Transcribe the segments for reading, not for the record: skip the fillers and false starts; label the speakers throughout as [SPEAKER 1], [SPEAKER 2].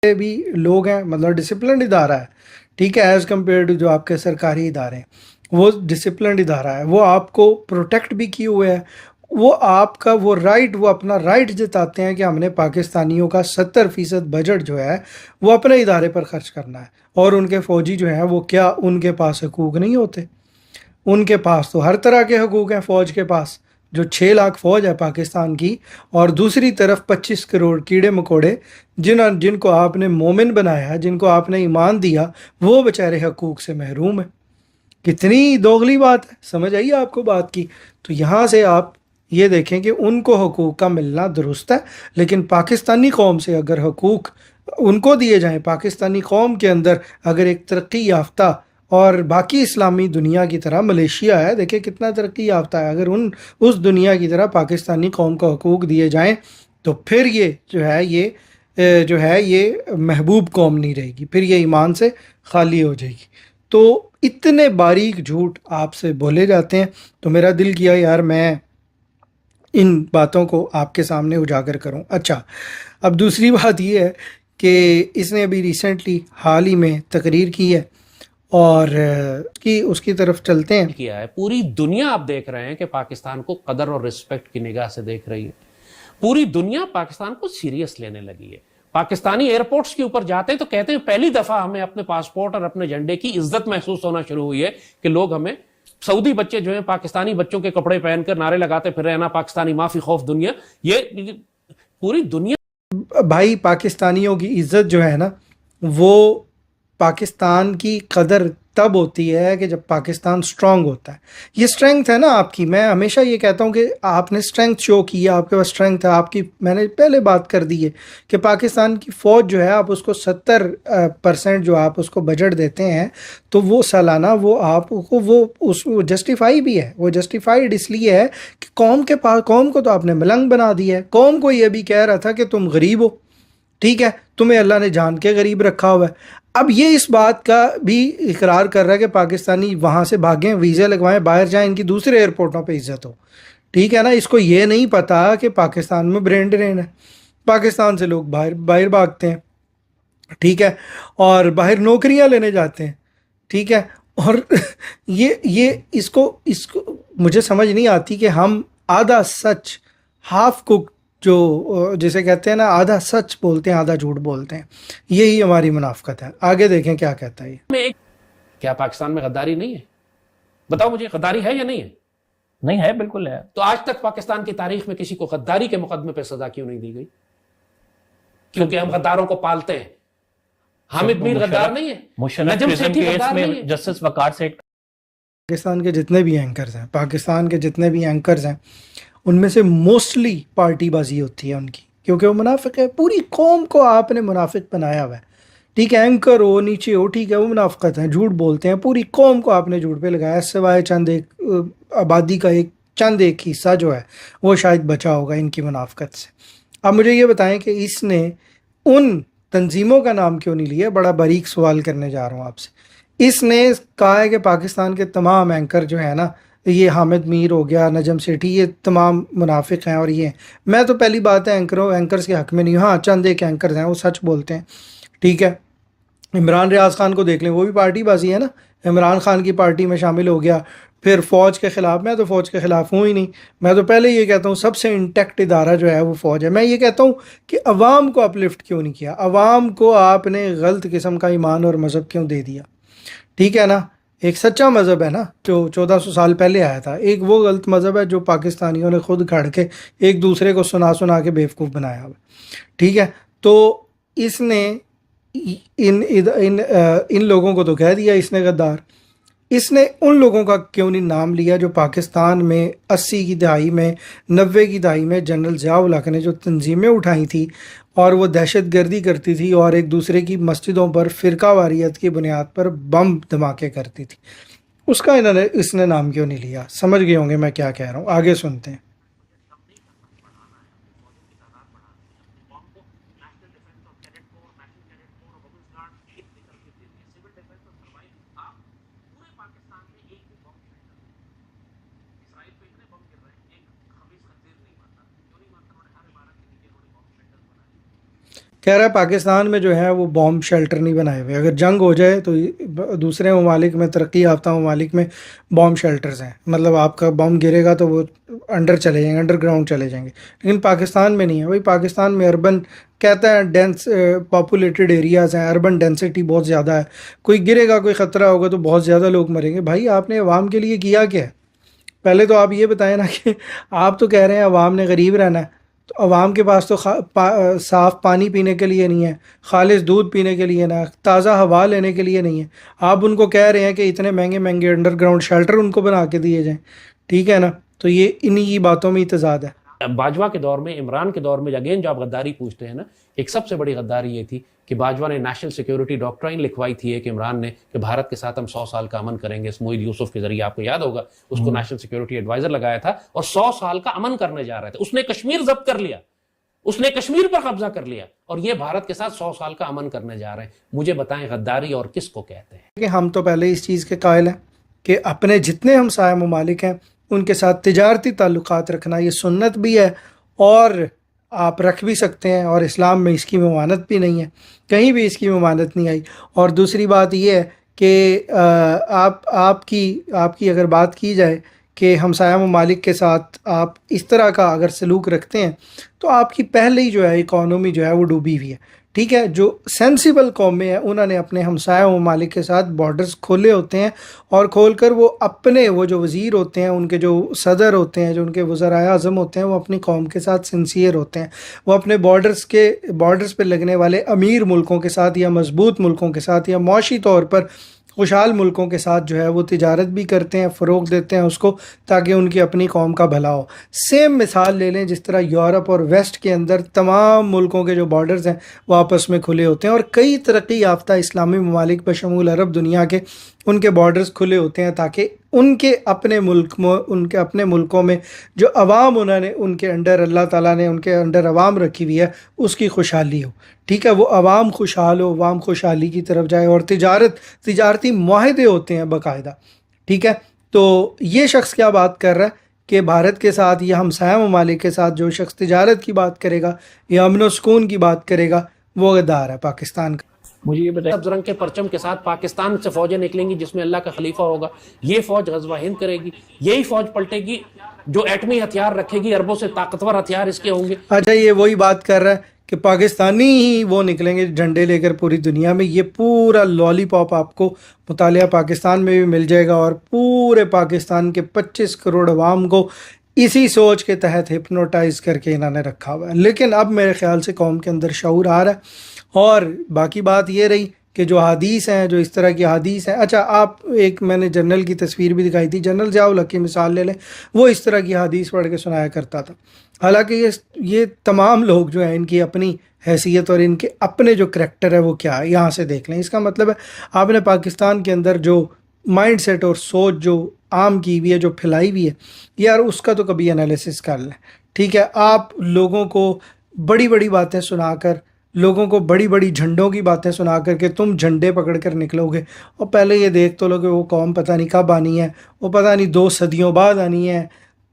[SPEAKER 1] بھی لوگ ہیں، مطلب ڈسپلنڈ ادارہ ہے، ٹھیک ہے، ایز کمپیئر ٹو جو آپ کے سرکاری ادارے ہیں، وہ ڈسپلنڈ ادارہ ہے، وہ آپ کو پروٹیکٹ بھی کیے ہوئے ہے، وہ آپ کا وہ رائٹ، وہ اپنا رائٹ جتاتے ہیں کہ ہم نے پاکستانیوں کا 70% بجٹ جو ہے وہ اپنے ادارے پر خرچ کرنا ہے، اور ان کے فوجی جو ہیں وہ کیا ان کے پاس حقوق نہیں ہوتے؟ ان کے پاس تو ہر طرح کے حقوق ہیں فوج کے پاس، جو 6 لاکھ فوج ہے پاکستان کی، اور دوسری طرف 25 کروڑ کیڑے مکوڑے جن کو آپ نے مومن بنایا، جن کو آپ نے ایمان دیا، وہ بیچارے حقوق سے محروم ہیں۔ کتنی دوغلی بات ہے، سمجھ آئیے آپ کو بات کی؟ تو یہاں سے آپ یہ دیکھیں کہ ان کو حقوق کا ملنا درست ہے، لیکن پاکستانی قوم سے اگر حقوق ان کو دیے جائیں، پاکستانی قوم کے اندر اگر ایک ترقی یافتہ اور باقی اسلامی دنیا کی طرح ملیشیا ہے، دیکھیں کتنا ترقی یافتہ ہے، اگر اس دنیا کی طرح پاکستانی قوم کو حقوق دیے جائیں تو پھر یہ جو ہے یہ محبوب قوم نہیں رہے گی، پھر یہ ایمان سے خالی ہو جائے گی۔ تو اتنے باریک جھوٹ آپ سے بولے جاتے ہیں، تو میرا دل کیا یار میں ان باتوں کو آپ کے سامنے اجاگر کروں۔ اچھا، اب دوسری بات یہ ہے کہ اس نے ابھی ریسنٹلی حال ہی میں تقریر کی ہے، اور اس کی طرف چلتے ہیں۔
[SPEAKER 2] کیا ہے پوری دنیا آپ دیکھ رہے ہیں کہ پاکستان کو قدر اور رسپیکٹ کی نگاہ سے دیکھ رہی ہے، پوری دنیا پاکستان کو سیریس لینے لگی ہے۔ پاکستانی ایئرپورٹس کے اوپر جاتے ہیں تو کہتے ہیں پہلی دفعہ ہمیں اپنے پاسپورٹ اور اپنے جھنڈے کی عزت محسوس ہونا شروع ہوئی ہے کہ لوگ ہمیں، سعودی بچے جو ہیں پاکستانی بچوں کے کپڑے پہن کر نعرے لگاتے پھر رہے نا پاکستانی معافی خوف دنیا، یہ پوری دنیا۔
[SPEAKER 1] بھائی پاکستانیوں کی عزت جو ہے نا، وہ پاکستان کی قدر تب ہوتی ہے کہ جب پاکستان سٹرونگ ہوتا ہے۔ یہ سٹرنگتھ ہے نا آپ کی، میں ہمیشہ یہ کہتا ہوں کہ آپ نے سٹرنگتھ شو کی ہے، آپ کے پاس سٹرنگتھ ہے آپ کی، میں نے پہلے بات کر دی ہے کہ پاکستان کی فوج جو ہے آپ اس کو 70% جو آپ اس کو بجٹ دیتے ہیں، تو وہ سالانہ وہ آپ کو وہ جسٹیفائی بھی ہے، وہ جسٹیفائڈ اس لیے ہے کہ قوم کے پاس، قوم کو تو آپ نے ملنگ بنا دیا ہے، قوم کو یہ بھی کہہ رہا تھا کہ تم غریب ہو، ٹھیک ہے، تمہیں اللہ نے جان کے غریب رکھا ہوا ہے۔ اب یہ اس بات کا بھی اقرار کر رہا ہے کہ پاکستانی وہاں سے بھاگیں، ویزے لگوائیں، باہر جائیں، ان کی دوسرے ایئرپورٹوں پہ عزت ہو، ٹھیک ہے نا۔ اس کو یہ نہیں پتا کہ پاکستان میں برین ڈرین ہے، پاکستان سے لوگ باہر بھاگتے ہیں، ٹھیک ہے، اور باہر نوکریاں لینے جاتے ہیں، ٹھیک ہے، اور یہ اس کو مجھے سمجھ نہیں آتی کہ ہم آدھا سچ، ہاف کوک، جو جسے کہتے ہیں نا آدھا سچ بولتے ہیں آدھا جھوٹ بولتے ہیں، یہی ہماری منافقت ہے۔ آگے دیکھیں کیا کہتا ہے یہ۔
[SPEAKER 2] کیا پاکستان میں غداری نہیں ہے؟ بتاؤ مجھے، غداری ہے یا نہیں ہے؟
[SPEAKER 3] نہیں ہے، بالکل ہے۔
[SPEAKER 2] تو آج تک پاکستان کی تاریخ میں کسی کو غداری کے مقدمے پہ سزا کیوں نہیں دی گئی؟ کیونکہ ہم غداروں کو پالتے ہیں۔ حامد میر غدار نہیں ہے، نجم سیٹھی غدار نہیں ہے۔
[SPEAKER 3] جسٹس وقار سے
[SPEAKER 1] پاکستان کے جتنے بھی اینکرز ہیں ان میں سے موسٹلی پارٹی بازی ہوتی ہے ان کی، کیونکہ وہ منافق ہے۔ پوری قوم کو آپ نے منافق بنایا ہوا ہے، ٹھیک ہے، اینکر ہو نیچے ہو، ٹھیک ہے، وہ منافقت ہیں، جھوٹ بولتے ہیں، پوری قوم کو آپ نے جھوٹ پہ لگایا، سوائے چند ایک آبادی کا ایک حصہ جو ہے وہ شاید بچا ہوگا ان کی منافقت سے۔ اب مجھے یہ بتائیں کہ اس نے ان تنظیموں کا نام کیوں نہیں لیا؟ بڑا باریک سوال کرنے جا رہا ہوں آپ سے۔ اس نے کہا ہے کہ پاکستان کے تمام اینکر جو ہیں نا، یہ حامد میر ہو گیا، نجم سیٹھی، یہ تمام منافق ہیں، اور یہ ہیں۔ میں تو پہلی بات ہے اینکرز کے حق میں نہیں ہوں، ہاں چند ایک اینکرز ہیں وہ سچ بولتے ہیں، ٹھیک ہے۔ عمران ریاض خان کو دیکھ لیں، وہ بھی پارٹی بازی ہے نا، عمران خان کی پارٹی میں شامل ہو گیا، پھر فوج کے خلاف، میں تو فوج کے خلاف ہوں ہی نہیں، میں تو پہلے یہ کہتا ہوں سب سے انٹیکٹ ادارہ جو ہے وہ فوج ہے۔ میں یہ کہتا ہوں کہ عوام کو اپلفٹ کیوں نہیں کیا، عوام کو آپ نے غلط قسم کا ایمان اور مذہب کیوں دے دیا، ٹھیک ہے نا۔ ایک سچا مذہب ہے نا جو 1400 سال پہلے آیا تھا، ایک وہ غلط مذہب ہے جو پاکستانیوں نے خود کھڑ کے ایک دوسرے کو سنا کے بیوقوف بنایا ہوا، ٹھیک ہے۔ تو اس نے ان لوگوں کو تو کہہ دیا اس نے غدار، اس نے ان لوگوں کا کیوں نہیں نام لیا جو پاکستان میں 80 کی دہائی میں، 90 کی دہائی میں جنرل ضیاء الحق نے جو تنظیمیں اٹھائی تھی اور وہ دہشت گردی کرتی تھی اور ایک دوسرے کی مسجدوں پر فرقہ واریت کی بنیاد پر بم دھماکے کرتی تھی، اس کا اس نے نام کیوں نہیں لیا؟ سمجھ گئے ہوں گے میں کیا کہہ رہا ہوں، آگے سنتے ہیں۔ خیر ہے پاکستان میں جو ہے وہ بام شیلٹر نہیں بنائے ہوئے. اگر جنگ ہو جائے تو دوسرے ممالک میں، ترقی یافتہ ممالک میں بام شیلٹرز ہیں، مطلب آپ کا بم گرے گا تو وہ انڈر چلے جائیں گے، انڈر گراؤنڈ چلے جائیں گے. لیکن پاکستان میں نہیں ہے بھائی. پاکستان میں اربن کہتا ہے ڈینس پاپولیٹڈ ایریاز ہیں، اربن ڈینسٹی بہت زیادہ ہے. کوئی گرے گا، کوئی خطرہ ہوگا تو بہت زیادہ لوگ مریں گے. بھائی آپ نے عوام کے لیے کیا کیا ہے؟ پہلے تو آپ یہ بتائیں نا کہ آپ تو کہہ رہے ہیں عوام نے غریب رہنا ہے، تو عوام کے پاس تو صاف پانی پینے کے لیے نہیں ہے، خالص دودھ پینے کے لیے نہ، تازہ ہوا لینے کے لیے نہیں ہے. آپ ان کو کہہ رہے ہیں کہ اتنے مہنگے مہنگے انڈر گراؤنڈ شیلٹر ان کو بنا کے دیے جائیں. ٹھیک ہے نا؟ تو یہ انہی کی باتوں میں تضاد ہے.
[SPEAKER 2] باجوہ کے دور میں، عمران کے دور میں، اگین جو آپ غداری پوچھتے ہیں نا، ایک سب سے بڑی غداری یہ تھی کہ باجوہ نے نیشنل سیکیورٹی ڈاکٹرائن لکھوائی تھی کہ عمران نے کہ بھارت کے ساتھ ہم 100 سال کا امن کریں گے. اس موحد یوسف کے ذریعے، آپ کو یاد ہوگا، اس کو نیشنل سیکیورٹی ایڈوائزر لگایا تھا اور 100 سال کا امن کرنے جا رہے تھے. اس نے کشمیر ضبط کر لیا، اس نے کشمیر پر قبضہ کر لیا اور یہ بھارت کے ساتھ 100 سال کا امن کرنے جا رہے ہیں. مجھے بتائیں غداری اور کس کو کہتے ہیں؟
[SPEAKER 1] کہ ہم تو پہلے اس چیز کے قائل ہیں کہ اپنے جتنے ہمسایہ ممالک ہیں ان کے ساتھ تجارتی تعلقات رکھنا یہ سنت بھی ہے، اور آپ رکھ بھی سکتے ہیں، اور اسلام میں اس کی ممانت بھی نہیں ہے، کہیں بھی اس کی ممانت نہیں آئی. اور دوسری بات یہ ہے کہ آپ کی اگر بات کی جائے کہ ہمسایہ ممالک کے ساتھ آپ اس طرح کا اگر سلوک رکھتے ہیں تو آپ کی پہلے ہی جو ہے اکانومی جو ہے وہ ڈوبی ہوئی ہے. ٹھیک ہے، جو سینسیبل قومیں ہیں انہوں نے اپنے ہمسایہ ممالک کے ساتھ بارڈرز کھولے ہوتے ہیں، اور کھول کر وہ جو وزیر ہوتے ہیں، ان کے جو صدر ہوتے ہیں، جو ان کے وزرائے اعظم ہوتے ہیں، وہ اپنی قوم کے ساتھ سنسیئر ہوتے ہیں. وہ اپنے بارڈرز پہ لگنے والے امیر ملکوں کے ساتھ یا مضبوط ملکوں کے ساتھ یا معاشی طور پر خوشحال ملکوں کے ساتھ جو ہے وہ تجارت بھی کرتے ہیں، فروغ دیتے ہیں اس کو، تاکہ ان کی اپنی قوم کا بھلا ہو. سیم مثال لے لیں جس طرح یورپ اور ویسٹ کے اندر تمام ملکوں کے جو بارڈرز ہیں وہ آپس میں کھلے ہوتے ہیں، اور کئی ترقی یافتہ اسلامی ممالک بشمول عرب دنیا کے ان کے بارڈرز کھلے ہوتے ہیں تاکہ ان کے اپنے ملکوں میں جو عوام انہوں نے ان کے انڈر، اللہ تعالیٰ نے ان کے انڈر عوام رکھی ہوئی ہے، اس کی خوشحالی ہو. ٹھیک ہے، وہ عوام خوشحال ہو، عوام خوشحالی کی طرف جائے، اور تجارتی معاہدے ہوتے ہیں باقاعدہ. ٹھیک ہے، تو یہ شخص کیا بات کر رہا ہے کہ بھارت کے ساتھ یا ہمسایہ ممالک کے ساتھ جو شخص تجارت کی بات کرے گا یا امن و سکون کی بات کرے گا وہ غدار ہے پاکستان کا.
[SPEAKER 3] مجھے یہ بتائیں،
[SPEAKER 2] سبز رنگ کے پرچم کے ساتھ پاکستان سے فوجیں نکلیں گی جس میں اللہ کا خلیفہ ہوگا. یہ فوج غزوہ ہند کرے گی، یہی فوج پلٹے گی جو ایٹمی ہتھیار رکھے گی، اربوں سے طاقتور ہتھیار اس کے ہوں گے.
[SPEAKER 1] اچھا، یہ وہی بات کر رہا ہے کہ پاکستانی ہی وہ نکلیں گے جھنڈے لے کر پوری دنیا میں. یہ پورا لالی پاپ آپ کو مطالعہ پاکستان میں بھی مل جائے گا، اور پورے پاکستان کے 25 کروڑ عوام کو اسی سوچ کے تحت ہپنوٹائز کر کے انہوں نے رکھا ہوا ہے. لیکن اب میرے خیال سے قوم کے اندر شعور آ رہا ہے. اور باقی بات یہ رہی کہ جو حدیث ہیں، جو اس طرح کی حدیث ہیں، اچھا آپ ایک میں نے جنرل کی تصویر بھی دکھائی تھی، جنرل ضیاء الحق کی مثال لے لیں، وہ اس طرح کی حدیث پڑھ کے سنایا کرتا تھا. حالانکہ یہ تمام لوگ جو ہیں ان کی اپنی حیثیت اور ان کے اپنے جو کریکٹر ہے وہ کیا ہے یہاں سے دیکھ لیں. اس کا مطلب ہے آپ نے پاکستان کے اندر جو مائنڈ سیٹ اور سوچ جو عام کی ہوئی ہے، جو پھیلائی ہوئی ہے، یار اس کا تو کبھی انالیسس کر لیں. ٹھیک ہے، آپ لوگوں کو بڑی بڑی باتیں سنا کر، لوگوں کو بڑی بڑی جھنڈوں کی باتیں سنا کر کہ تم جھنڈے پکڑ کر نکلو گے، اور پہلے یہ دیکھ تو لو کہ وہ قوم پتہ نہیں کب آنی ہے، وہ پتہ نہیں 2 صدیوں بعد آنی ہے،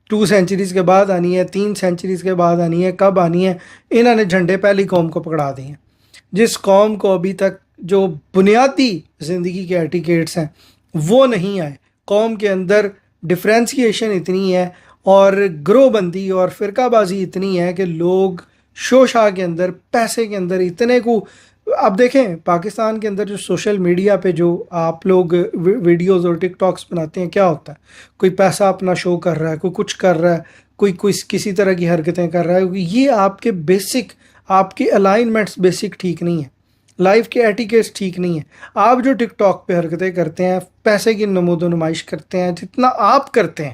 [SPEAKER 1] 2 سینچریز کے بعد آنی ہے، 3 سینچریز کے بعد آنی ہے، کب آنی ہے. انہوں نے جھنڈے پہلی قوم کو پکڑا دیے ہیں، جس قوم کو ابھی تک جو بنیادی زندگی کے ایٹیکیٹس ہیں وہ نہیں آئے. قوم کے اندر ڈفرینسیشن اتنی ہے اور گروہ بندی اور فرقہ بازی اتنی ہے کہ لوگ شوشا کے اندر، پیسے کے اندر اتنے کو. اب دیکھیں پاکستان کے اندر جو سوشل میڈیا پہ جو آپ لوگ ویڈیوز اور ٹک ٹاکس بناتے ہیں، کیا ہوتا ہے؟ کوئی پیسہ اپنا شو کر رہا ہے، کوئی کچھ کر رہا ہے، کوئی کسی طرح کی حرکتیں کر رہا ہے. یہ آپ کے آپ کے الائنمنٹس بیسک ٹھیک نہیں ہیں، لائف کے ایٹیکیٹس ٹھیک نہیں ہیں. آپ جو ٹک ٹاک پہ حرکتیں کرتے ہیں، پیسے کی نمود و نمائش کرتے ہیں، جتنا آپ کرتے ہیں،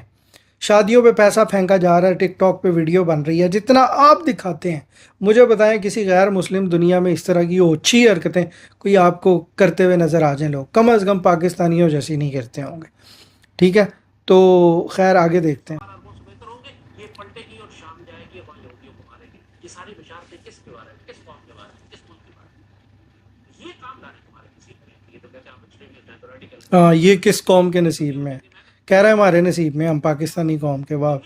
[SPEAKER 1] شادیوں پہ پیسہ پھینکا جا رہا ہے، ٹک ٹاک پہ ویڈیو بن رہی ہے، جتنا آپ دکھاتے ہیں، مجھے بتائیں کسی غیر مسلم دنیا میں اس طرح کی اچھی حرکتیں کوئی آپ کو کرتے ہوئے نظر آ جائیں لوگ، کم از کم پاکستانیوں جیسی نہیں کرتے ہوں گے. ٹھیک ہے، تو خیر آگے دیکھتے ہیں.
[SPEAKER 2] یہ پلٹے گی اور شام جائے گی اور یہودیوں کو مارے گی. یہ ساری بشارتیں کس کے بارے میں، کس قوم کے بارے میں، کس ملک کے بارے میں؟ یہ کام نہ ہمارے نصیب میں. یہ تو کہتے ہیں ہم ایکسٹریمسٹ ہیں تو ریڈیکل.
[SPEAKER 1] ہاں، یہ کس قوم کے نصیب میں ہے؟ کہہ رہا ہے ہمارے نصیب میں، ہم پاکستانی قوم کے. واہ،
[SPEAKER 2] اگر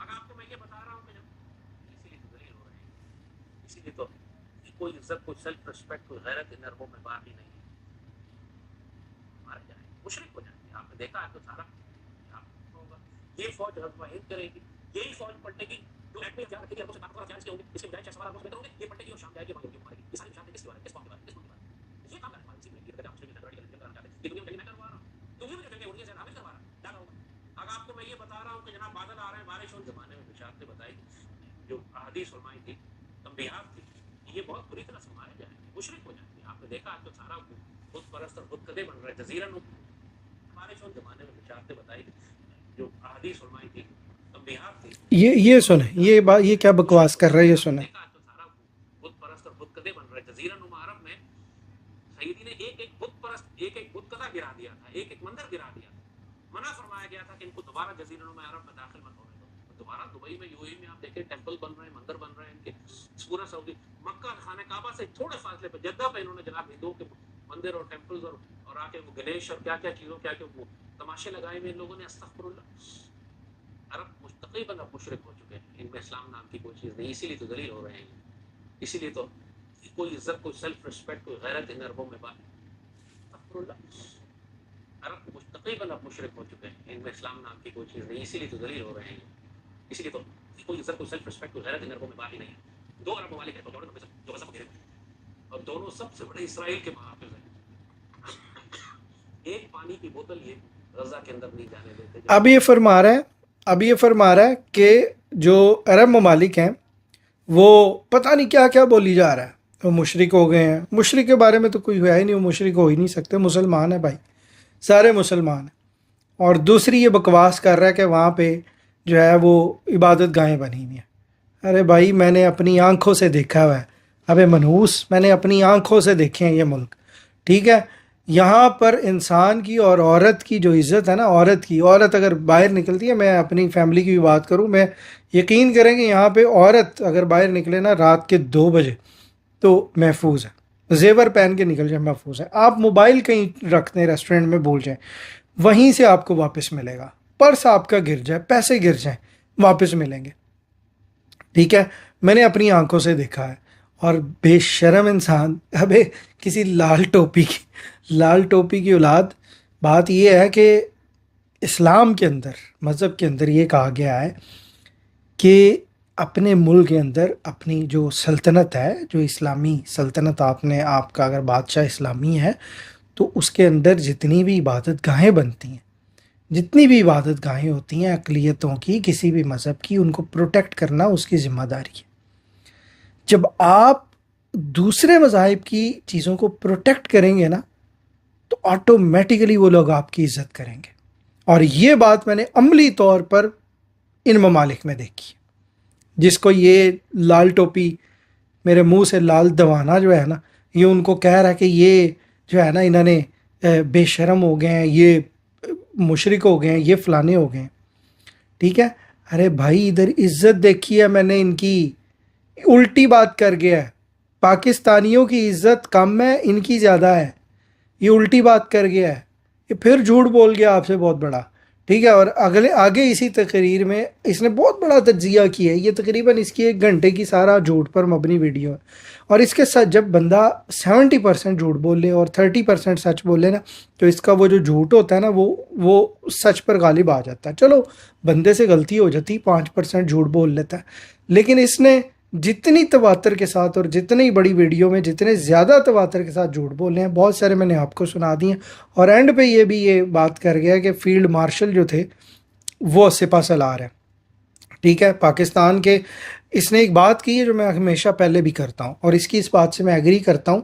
[SPEAKER 2] آپ کو میں یہ بتا رہا ہوں کہ اسی لیے تو دلیل ہو تو کوئی عزت، کوئی سیلف ریسپیکٹ، کوئی غیرت ان عربوں میں باقی نہیں ہے. مارے جائیں گے، مشرک ہو جائیں گے. آپ نے دیکھا ہے تو سارا ہوگا. یہ فوج غزوہ ہند کرے گی، یہی فوج پلٹے گی جو ایٹ میں رکھے گی، اربوں سے طاقتور ہتھیار اس کے ہوں گے، اس کے بجائے 6 سوار اربوں سے بہتر ہوں گے. یہ پلٹے گی اور شام جائے گی، وہاں کیوں مارے گی. یہ ساری شام کس کی بات ہے، کس قوم کی بات ہے، کس ملک کی بات ہے. یہ کام کرنے والے سیکھ لیں گے. آپ مسلم میجورٹی کرنا چاہتے ہیں کہ دنیا میں میں کروا رہا ہوں، دنیا میں جو جنگیں ہو رہی ہیں حامد کروا رہا ہے، کیا ہوگا. اگر آپ کو میں یہ بتا رہا ہوں کہ جناب بادل آ رہے ہیں، بارش. ان زمانے میں بشارتیں بتائی جو احادیث فرمائی تھی، تنبیہات تھی، یہ بہت بری طرح سے مارے جائیں گے، مشرک ہو جائیں گے. آپ نے دیکھا آج تو سارا بت پرست اور بت کدے بن رہے. جزیرہ نما بارش ان زمانے میں بشارتیں بتائی جو احادیث فرمائی تھی، تنبیہات تھی.
[SPEAKER 1] یہ سنیں، یہ بات، یہ کیا بکواس کر رہے ہیں، یہ سنیں.
[SPEAKER 2] دیکھا آج تو سارا بت پرست اور بت کدے بن رہے. جزیرہ نما عرب میں سیدی نے ایک ایک بت پرست، ایک ایک بت کدا گرا دیا تھا، ایک ایک مندر گرا دیا تھا. منع فرمایا گیا تھا کہ ان کو دوبارہ جزیرہ نما عرب میں داخل مت ہونے دو. دوبارہ دبئی میں، یو اے میں آپ دیکھیں ٹیمپل بن رہے ہیں، مندر بن رہے ہیں ان کے. پورا سعودی مکہ خانہ کعبہ سے تھوڑے فاصلے پہ جدہ پہ انہوں نے جناب ہندوؤں کے مندر اور ٹیمپلز اور آ کے وہ گنیش اور کیا کیا چیزوں، کیا کہ وہ تماشے لگائے ہوئے ان لوگوں نے. استغفر اللہ. عرب تقریباً اب مشرک ہو چکے ہیں، ان میں اسلام نام کی کوئی چیز نہیں. اسی لیے تو ذلیل ہو رہے ہیں، اسی لیے تو کوئی عزت، کوئی سیلف ریسپیکٹ، کوئی غیرت ان عربوں میں بات. استغفر اللہ. عرب تقریباً اب مشرک ہو چکے ہیں، ان میں اسلام نام کی کوئی چیز نہیں. اسی لیے تو ذلیل ہو رہے ہیں، اسی لیے تو کوئی عزت، کوئی سیلف ریسپیکٹ، کوئی غیرت ان عربوں میں باقی نہیں ہے. 2 عرب ممالک ہیں جو غزہ کو گھیرے ہوئے ہیں، اور دونوں سب سے بڑے اسرائیل کے محافظ ہیں. ایک پانی کی بوتل یہ غزہ کے اندر نہیں جانے دیتے.
[SPEAKER 1] اب یہ فرما رہا ہے کہ جو عرب ممالک ہیں وہ پتہ نہیں کیا کیا بولی جا رہا ہے، وہ مشرک ہو گئے ہیں. مشرک کے بارے میں تو کوئی ہوا ہی نہیں، وہ مشرک ہو ہی نہیں سکتے. مسلمان ہیں بھائی، سارے مسلمان ہیں. اور دوسری یہ بکواس کر رہا ہے کہ وہاں پہ جو ہے وہ عبادت گاہیں بنی ہوئی ہیں. ارے بھائی میں نے اپنی آنکھوں سے دیکھا ہوا ہے، ابے منحوس، میں نے اپنی آنکھوں سے دیکھے ہیں یہ ملک. ٹھیک ہے، یہاں پر انسان کی اور عورت کی جو عزت ہے نا، عورت اگر باہر نکلتی ہے، میں اپنی فیملی کی بھی بات کروں، میں یقین کریں کہ یہاں پہ عورت اگر باہر نکلے نا رات کے 2 بجے تو محفوظ ہے، زیور پہن کے نکل جائے محفوظ ہے. آپ موبائل کہیں رکھتے ہیں ریسٹورنٹ میں بھول جائیں، وہیں سے آپ کو واپس ملے گا. پرس آپ کا گر جائے، پیسے گر جائیں، واپس ملیں گے. ٹھیک ہے، میں نے اپنی آنکھوں سے دیکھا ہے. اور بے شرم انسان، ابے کسی لال ٹوپی کی اولاد. بات یہ ہے کہ اسلام کے اندر، مذہب کے اندر یہ کہا گیا ہے کہ اپنے ملک کے اندر اپنی جو سلطنت ہے، جو اسلامی سلطنت، آپ کا اگر بادشاہ اسلامی ہے تو اس کے اندر جتنی بھی عبادت گاہیں بنتی ہیں، جتنی بھی عبادت گاہیں ہوتی ہیں اقلیتوں کی، کسی بھی مذہب کی، ان کو پروٹیکٹ کرنا اس کی ذمہ داری ہے. جب آپ دوسرے مذاہب کی چیزوں کو پروٹیکٹ کریں گے نا تو آٹومیٹیکلی وہ لوگ آپ کی عزت کریں گے. اور یہ بات میں نے عملی طور پر ان ممالک میں دیکھی ہے. جس کو یہ لال ٹوپی، میرے منہ سے لال دوانا جو ہے نا، یہ ان کو کہہ رہا ہے کہ یہ جو ہے نا انہوں نے بے شرم ہو گئے ہیں، یہ مشرک ہو گئے ہیں، یہ فلانے ہو گئے ہیں. ٹھیک ہے، ارے بھائی ادھر عزت دیکھی ہے میں نے ان کی. الٹی بات کر گیا ہے، پاکستانیوں کی عزت کم ہے، ان کی زیادہ ہے. یہ الٹی بات کر گیا ہے، یہ پھر جھوٹ بول گیا آپ سے بہت بڑا. ٹھیک ہے، اور آگے اسی تقریر میں اس نے بہت بڑا تجزیہ کیا ہے. یہ تقریباً اس کی 1 گھنٹے کی سارا جھوٹ پر مبنی ویڈیو ہے. اور اس کے ساتھ جب بندہ 70% جھوٹ بول لے اور 30% سچ بولے نا، تو اس کا وہ جو جھوٹ ہوتا ہے نا وہ سچ پر غالب آ جاتا ہے. چلو بندے سے غلطی ہو جاتی، 5% جھوٹ بول لیتا ہے، لیکن اس نے جتنی تواتر کے ساتھ اور جتنی بڑی ویڈیو میں جتنے زیادہ تواتر کے ساتھ جھوٹ بولے ہیں، بہت سارے میں نے آپ کو سنا دیے. اور اینڈ پہ یہ بات کر گیا کہ فیلڈ مارشل جو تھے وہ سپہ سالار ہیں. ٹھیک ہے، پاکستان کے. اس نے ایک بات کی ہے جو میں ہمیشہ پہلے بھی کرتا ہوں، اور اس بات سے میں ایگری کرتا ہوں.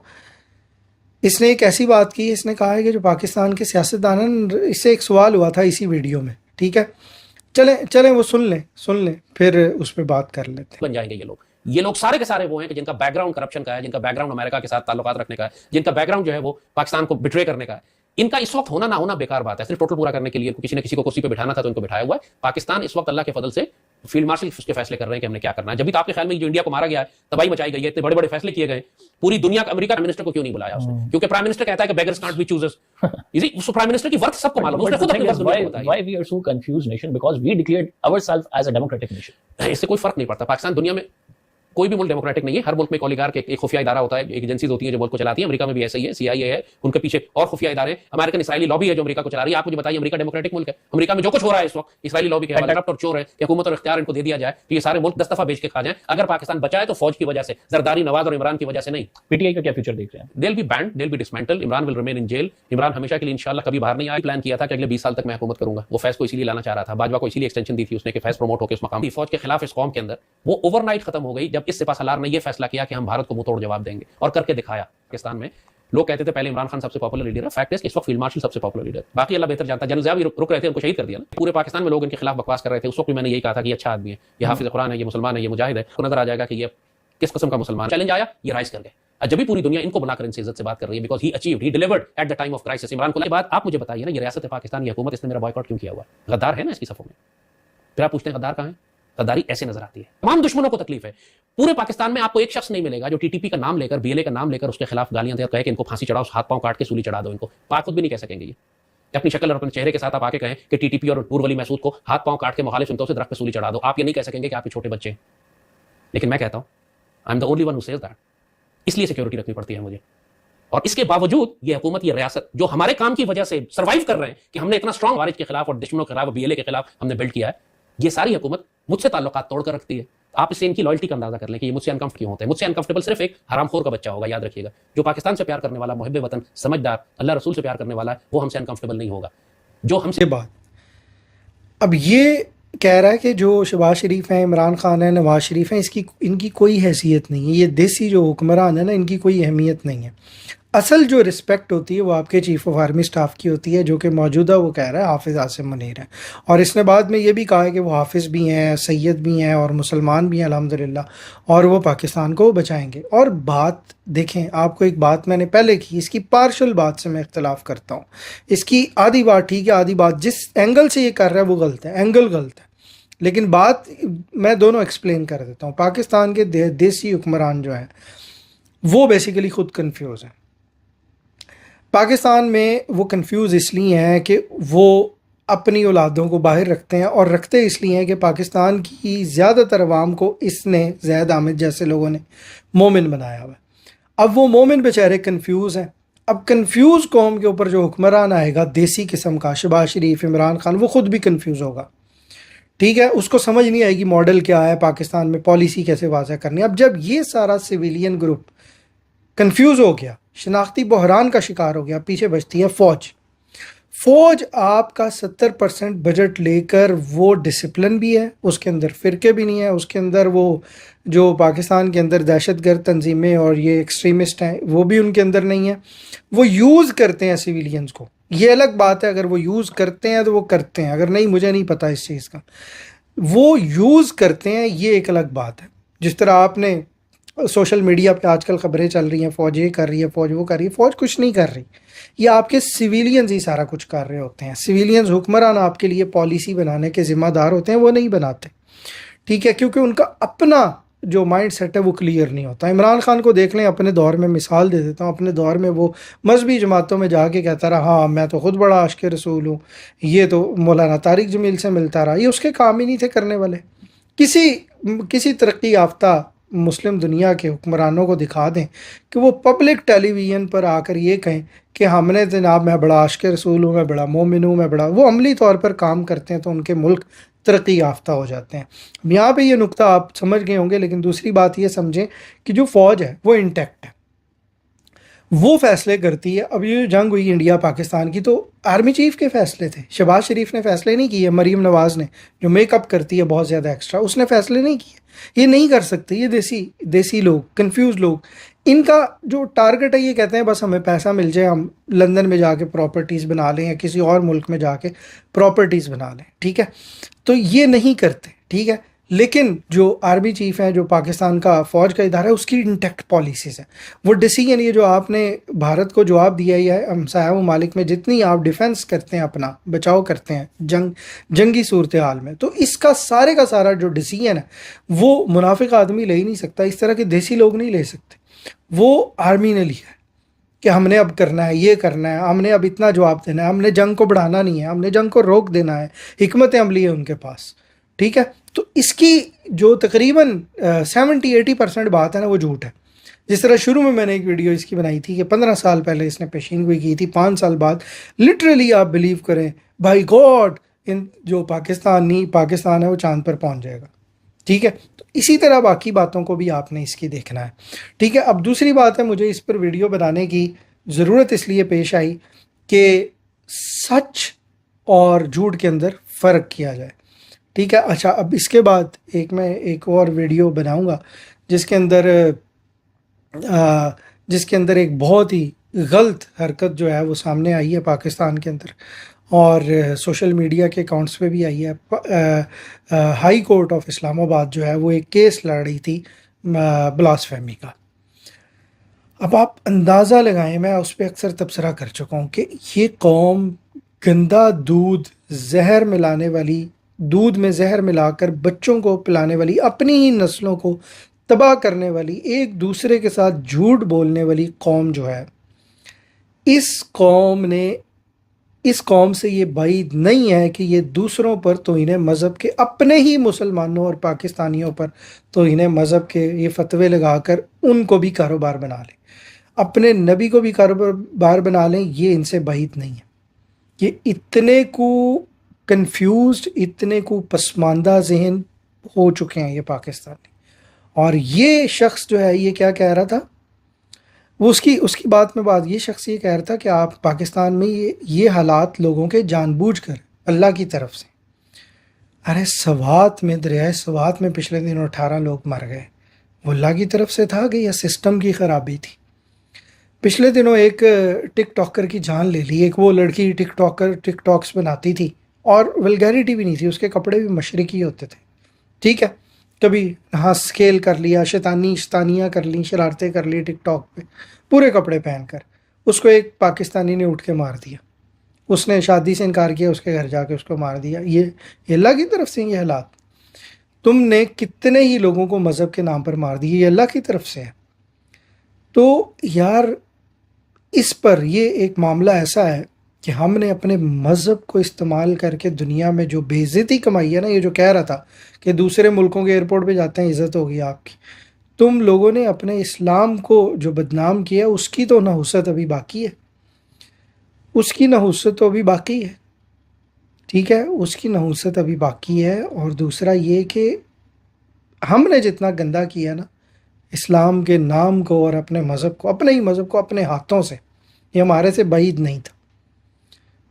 [SPEAKER 1] اس نے ایک ایسی بات کی، اس نے کہا ہے کہ جو پاکستان کے سیاستدان، اس سے ایک سوال ہوا تھا اسی ویڈیو میں. ٹھیک ہے، چلیں وہ سن لیں پھر اس پہ بات کر لیتے ہیں.
[SPEAKER 2] بن جائیں گے یہ لوگ سارے کے سارے وہ ہیں کہ جن کا بیک گراؤنڈ کرپشن کا ہے، جن کا بیک گراؤنڈ امریکہ کے ساتھ تعلقات رکھنے کا ہے، جن کا بیک گراؤنڈ جو ہے وہ پاکستان کو بٹرے کرنے کا ہے. ان کا اس وقت ہونا نہ ہونا بیکار بات ہے. صرف ٹوٹل پورا کرنے کے لیے کسی نے کسی کو کرسی پہ بٹھانا تھا تو ان کو بٹھایا ہوا ہے. پاکستان اس وقت اللہ کے فضل سے فیلڈ مارشل اس کے فیصلے کر رہے ہیں کہ ہم نے کیا کرنا ہے. جبھی تو آپ کے خیال میں جو انڈیا کو مارا گیا ہے، تباہی مچائی گئی ہے، اتنے بڑے بڑے فیصلے کیے گئے، پوری دنیا کا امریکہ منسٹر کو کیوں نہیں بلایا اس نے؟ کیونکہ پرائم منسٹر کہتا ہے کہ بیگرز کانٹ بی چوزرز. اس پرائم منسٹر کی ورتھ سب کو معلوم ہے.
[SPEAKER 3] Why we are so confused nation? Because we declared ourselves as a democratic nation.
[SPEAKER 2] اس سے کوئی فرق نہیں پڑتا. پاکستان دنیا میں کوئی بھی ملک ڈیموکریٹک نہیں ہے. ہر ملک میں ایک اولیگارک ایک خفیہ ادارہ ہوتا ہے, ایک ایجنسیز ہوتی ہیں جو ملک کو چلاتی ہیں. امریکہ میں بھی ایسا ہی ہے, CIA ہے, ان کے پیچھے اور خفیہ ادارے. امریکن اسرائیلی لابی ہے جو امریکہ کو چلا رہی ہے. آپ مجھے بتائیے امریکہ ڈیموکریٹک ملک ہے؟ امریکہ میں جو کچھ ہو رہا ہے اس وقت اسرائیلی لابی کے کرپٹ اور چور ہے, حکومت اور اختیار ان کو دے دیا جائے تو یہ سارے ملک 10 دفعہ بیچ کے کھا جائیں. اگر پاکستان بچا ہے تو فوج کی وجہ سے, زرداری, نواز اور عمران کی وجہ سے نہیں.
[SPEAKER 3] PTI کا کیا فیوچر دیکھ رہے ہیں؟
[SPEAKER 2] they'll be banned, they'll be dismantled. Imran will remain in jail. Imran ہمیشہ کے لیے انشاءاللہ کبھی باہر نہیں آئے. پلان کیا تھا کہ اگلے 20 سال تک میں حکومت کروں گا. وہ فیض کو اسی لیے لانا چاہ رہا تھا, باجوہ کو اسی لیے ایکسٹینشن دی تھی اس نے کہ فیض پروموٹ ہو کے اس مقام فوج کے خلاف اس قوم کے اندر وہ اوور نائٹ ختم ہو گئی جب اس سپہ سالار نے یہ فیصلہ کیا کہ ہم بھارت کو منہ توڑ جواب دیں گے, اور کر کے دکھایا. پاکستان میں لوگ کہتے تھے پہلے عمران خان سب سے پاپولر لیڈر ہے, فیکٹ ہے کہ اس وقت فیلڈ مارشل سب سے پاپولر لیڈر. باقی اللہ بہتر جانتا ہے. جنرل ضیاء بھی رک رہے تھے, ان کو شہید کر دیا نا. پورے پاکستان میں لوگ ان کے خلاف بکواس کر رہے تھے. اس وقت بھی میں نے یہی کہا تھا کہ یہ اچھا آدمی ہے, یہ حافظ قرآن ہے, یہ مسلمان ہے, یہ مجاہد ہے. کو نظر آ جائے گا کہ یہ کس قسم کا مسلمان. چیلنج آیا, یہ رائز کر گئے. جب بھی پوری دنیا ان کو بلا کر ان سے عزت سے بات کر رہی ہے, because he achieved, he delivered at the time of crisis. Imran Khan کے بعد آپ مجھے بتائیے نا, یہ ریاست پاکستان, یہ حکومت, اس نے میرا بائیکاٹ کیوں کیا ہوا؟ غدار ہے نا اس کی صفوں میں. پھر آپ پوچھتے ہیں غدار کہاں ہے؟ غداری ایسے نظر آتی ہے. تمام دشمنوں کو تکلیف ہے. پورے پاکستان میں آپ کو ایک شخص نہیں ملے گا جو TTP کا نام لے کر, BLA کا نام لے کر اس کے خلاف گالیاں دے اور کہے کہ ان کو پھانسی چڑھاؤ, ہاتھ پاؤں کاٹ کے سولی چڑھا دو. ان کو پاک خود بھی نہیں کہہ سکیں گے. یہ اپنی شکل اور اپنے چہرے کے ساتھ آپ آ کے کہیں کہ TTP اور نور ولی محسود کو ہاتھ پاؤں کاٹ کے مخالف سنتوں سے درخت پہ سولی چڑھا دو. آپ یہ نہیں کہہ سکیں گے کہ آپ کے چھوٹے بچے ہیں. لیکن میں کہتا ہوں I am the only one who says that. اس لیے سیکورٹی رکھنی پڑتی ہے مجھے. اور اس کے باوجود یہ حکومت, یہ ریاست جو ہمارے کام کی وجہ سے سروائیو کر رہے ہیں کہ ہم نے اتنا اسٹرانگ وارج کے خلاف اور دشمنوں کے خلاف, BLA کے خلاف ہم نے بلڈ کیا ہے, یہ ساری حکومت مجھ سے تعلقات توڑ کر رکھتی ہے. آپ اس سے ان کی لائلٹی کا اندازہ کر لیں کہ یہ مجھ سے انکمفرٹ کیوں ہوتے ہیں. مجھ سے انکمفرٹیبل صرف ایک حرام خور کا بچہ ہوگا, یاد رکھیے گا. جو پاکستان سے پیار کرنے والا, محب وطن, سمجھدار, اللہ رسول سے پیار کرنے والا ہے, وہ ہم سے انکمفرٹیبل نہیں ہوگا. جو ہم سے
[SPEAKER 1] بات اب یہ کہہ رہا ہے کہ جو شہباز شریف ہیں, عمران خان ہیں, نواز شریف ہیں, ان کی کوئی حیثیت نہیں ہے. یہ دیسی جو حکمران ہیں نا, ان کی کوئی اہمیت نہیں ہے. اصل جو رسپیکٹ ہوتی ہے وہ آپ کے چیف آف آرمی اسٹاف کی ہوتی ہے, جو کہ موجودہ وہ کہہ رہا ہے حافظ عاصم منیر ہے. اور اس نے بعد میں یہ بھی کہا ہے کہ وہ حافظ بھی ہیں, سید بھی ہیں اور مسلمان بھی ہیں الحمدللہ, اور وہ پاکستان کو بچائیں گے. اور بات دیکھیں, آپ کو ایک بات میں نے پہلے کی, اس کی پارشل بات سے میں اختلاف کرتا ہوں. اس کی آدھی بات ٹھیک ہے, آدھی بات جس اینگل سے یہ کر رہا ہے وہ غلط ہے, اینگل غلط ہے. لیکن بات میں دونوں ایکسپلین کر دیتا ہوں. پاکستان کے دیسی حکمران جو ہیں وہ بیسیکلی خود کنفیوز ہیں. پاکستان میں وہ کنفیوز اس لیے ہیں کہ وہ اپنی اولادوں کو باہر رکھتے ہیں, اور رکھتے اس لیے ہیں کہ پاکستان کی زیادہ تر عوام کو اس نے, زید حامد جیسے لوگوں نے, مومن بنایا ہوا ہے. اب وہ مومن بیچارے کنفیوز ہیں. اب کنفیوز قوم کے اوپر جو حکمران آئے گا دیسی قسم کا, شہباز شریف, عمران خان, وہ خود بھی کنفیوز ہوگا. ٹھیک ہے, اس کو سمجھ نہیں آئے گی ماڈل کیا ہے پاکستان میں, پالیسی کیسے واضح کرنی ہے. اب جب یہ سارا سویلین گروپ کنفیوز ہو گیا, شناختی بحران کا شکار ہو گیا, پیچھے بچتی ہے فوج. فوج آپ کا 70% بجٹ لے کر وہ ڈسپلن بھی ہے, اس کے اندر فرقے بھی نہیں ہیں, اس کے اندر وہ جو پاکستان کے اندر دہشت گرد تنظیمیں اور یہ ایکسٹریمسٹ ہیں وہ بھی ان کے اندر نہیں ہیں. وہ یوز کرتے ہیں سویلینز کو, یہ الگ بات ہے. اگر وہ یوز کرتے ہیں تو وہ کرتے ہیں, اگر نہیں مجھے نہیں پتہ اس چیز کا. وہ یوز کرتے ہیں یہ ایک الگ بات ہے. جس طرح آپ نے سوشل میڈیا پہ آج کل خبریں چل رہی ہیں, فوج یہ کر رہی ہے, فوج وہ کر رہی ہے. فوج کچھ نہیں کر رہی, یہ آپ کے سویلینز ہی سارا کچھ کر رہے ہوتے ہیں. سویلینز حکمران آپ کے لیے پالیسی بنانے کے ذمہ دار ہوتے ہیں, وہ نہیں بناتے. ٹھیک ہے, کیونکہ ان کا اپنا جو مائنڈ سیٹ ہے وہ کلیئر نہیں ہوتا. عمران خان کو دیکھ لیں, اپنے دور میں مثال دے دیتا ہوں. اپنے دور میں وہ مذہبی جماعتوں میں جا کے کہتا رہا ہاں میں تو خود بڑا عاشق رسول ہوں, یہ تو مولانا طارق جمیل سے ملتا رہا. یہ اس کے کام ہی نہیں تھے کرنے والے. کسی ترقی یافتہ مسلم دنیا کے حکمرانوں کو دکھا دیں کہ وہ پبلک ٹیلی ویژن پر آ کر یہ کہیں کہ ہم نے جناب میں بڑا عاشق رسول ہوں, میں بڑا مومن ہوں, میں بڑا, وہ عملی طور پر کام کرتے ہیں تو ان کے ملک ترقی یافتہ ہو جاتے ہیں. یہاں پہ یہ نقطہ آپ سمجھ گئے ہوں گے. لیکن دوسری بات یہ سمجھیں کہ جو فوج ہے وہ انٹیکٹ ہے, وہ فیصلے کرتی ہے. اب یہ جنگ ہوئی انڈیا پاکستان کی تو آرمی چیف کے فیصلے تھے. شہباز شریف نے فیصلے نہیں کیے, مریم نواز نے جو میک اپ کرتی ہے بہت زیادہ ایکسٹرا, اس نے فیصلے نہیں کیے. یہ نہیں کر سکتے. یہ دیسی لوگ, کنفیوز لوگ, ان کا جو ٹارگٹ ہے یہ کہتے ہیں بس ہمیں پیسہ مل جائے, ہم لندن میں جا کے پراپرٹیز بنا لیں یا کسی اور ملک میں جا کے پراپرٹیز بنا لیں. ٹھیک ہے, تو یہ نہیں کرتے. ٹھیک ہے, لیکن جو آرمی چیف ہیں, جو پاکستان کا فوج کا ادارہ ہے, اس کی انٹیکٹ پالیسیز ہیں. وہ ڈیسیژن یہ جو آپ نے بھارت کو جواب دیا ہی ہے, ہمسایہ ممالک میں جتنی آپ ڈیفنس کرتے ہیں, اپنا بچاؤ کرتے ہیں جنگی صورتحال میں, تو اس کا سارا جو ڈیسیژن ہے وہ منافق آدمی لے ہی نہیں سکتا. اس طرح کے دیسی لوگ نہیں لے سکتے. وہ آرمی نے لیا ہے کہ ہم نے اب کرنا ہے, یہ کرنا ہے, ہم نے اب اتنا جواب دینا ہے, ہم نے جنگ کو بڑھانا نہیں ہے, ہم نے جنگ کو روک دینا ہے. حکمت عملی ہے ان کے پاس. ٹھیک ہے. تو اس کی جو تقریباً 70-80% بات ہے نا وہ جھوٹ ہے. جس طرح شروع میں نے ایک ویڈیو اس کی بنائی تھی کہ 15 سال پہلے اس نے پیشین گوئی کی تھی، 5 سال بعد لٹرلی آپ بلیو کریں بائی گاڈ جو پاکستان ہے وہ چاند پر پہنچ جائے گا. ٹھیک ہے. تو اسی طرح باقی باتوں کو بھی آپ نے اس کی دیکھنا ہے. ٹھیک ہے. اب دوسری بات ہے، مجھے اس پر ویڈیو بنانے کی ضرورت اس لیے پیش آئی کہ سچ اور جھوٹ کے اندر فرق کیا جائے. ٹھیک ہے. اچھا، اب اس کے بعد میں ایک اور ویڈیو بناؤں گا جس کے اندر ایک بہت ہی غلط حرکت جو ہے وہ سامنے آئی ہے پاکستان کے اندر، اور سوشل میڈیا کے اکاؤنٹس پہ بھی آئی ہے. ہائی کورٹ آف اسلام آباد جو ہے وہ ایک کیس لڑ رہی تھی بلاسفیمی کا. اب آپ اندازہ لگائیں، میں اس پہ اکثر تبصرہ کر چکا ہوں کہ یہ قوم گندا زہر ملانے والی، دودھ میں زہر ملا کر بچوں کو پلانے والی، اپنی ہی نسلوں کو تباہ کرنے والی، ایک دوسرے کے ساتھ جھوٹ بولنے والی قوم جو ہے، اس قوم سے یہ بعید نہیں ہے کہ یہ دوسروں پر توہین مذہب کے، اپنے ہی مسلمانوں اور پاکستانیوں پر توہین مذہب کے یہ فتوے لگا کر ان کو بھی کاروبار بنا لیں، اپنے نبی کو بھی کاروبار بنا لیں. یہ ان سے بعید نہیں ہے. یہ اتنے کو کنفیوزڈ، اتنے کو پسماندہ ذہن ہو چکے ہیں یہ پاکستانی. اور یہ شخص جو ہے یہ کیا کہہ رہا تھا، وہ اس کی بات میں یہ شخص یہ کہہ رہا تھا کہ آپ پاکستان میں یہ حالات لوگوں کے جان بوجھ کر اللہ کی طرف سے. ارے سوات میں، دریائے سوات میں پچھلے دنوں 18 لوگ مر گئے، وہ اللہ کی طرف سے تھا کہ یا سسٹم کی خرابی تھی؟ پچھلے دنوں ایک ٹک ٹاکر کی جان لے لی، ایک وہ لڑکی ٹک ٹاکس بناتی تھی اور ولگیرٹی بھی نہیں تھی، اس کے کپڑے بھی مشرقی ہوتے تھے. ٹھیک ہے. کبھی اسکیل کر لیا، شیطانیاں کر لیں، شرارتیں کر لی ٹک ٹاک پہ پورے کپڑے پہن کر. اس کو ایک پاکستانی نے اٹھ کے مار دیا، اس نے شادی سے انکار کیا، اس کے گھر جا کے اس کو مار دیا. یہ اللہ کی طرف سے یہ حالات. تم نے کتنے ہی لوگوں کو مذہب کے نام پر مار دی، یہ اللہ کی طرف سے ہے. تو یار اس پر یہ ایک معاملہ ایسا ہے کہ ہم نے اپنے مذہب کو استعمال کر کے دنیا میں جو بے عزتی کمائی ہے نا، یہ جو کہہ رہا تھا کہ دوسرے ملکوں کے ایئرپورٹ پہ جاتے ہیں عزت ہوگی آپ کی، تم لوگوں نے اپنے اسلام کو جو بدنام کیا اس کی تو نحوست ابھی باقی ہے، اس کی نحوست تو ابھی باقی ہے. ٹھیک ہے. اس کی نحوست ابھی باقی ہے. اور دوسرا یہ کہ ہم نے جتنا گندا کیا نا اسلام کے نام کو اور اپنے مذہب کو، اپنے ہی مذہب کو اپنے ہاتھوں سے، یہ ہمارے سے بعید نہیں تھا.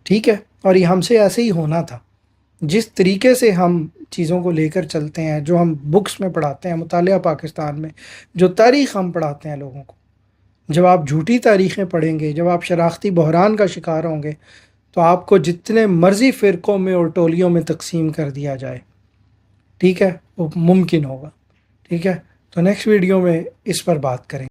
[SPEAKER 1] ٹھیک ہے. اور یہ ہم سے ایسے ہی ہونا تھا. جس طریقے سے ہم چیزوں کو لے کر چلتے ہیں، جو ہم بکس میں پڑھاتے ہیں، مطالعہ پاکستان میں جو تاریخ ہم پڑھاتے ہیں لوگوں کو، جب آپ جھوٹی تاریخیں پڑھیں گے، جب آپ شناختی بحران کا شکار ہوں گے، تو آپ کو جتنے مرضی فرقوں میں اور ٹولیوں میں تقسیم کر دیا جائے، ٹھیک ہے، وہ ممکن ہوگا. ٹھیک ہے. تو نیکسٹ ویڈیو میں اس پر بات کریں.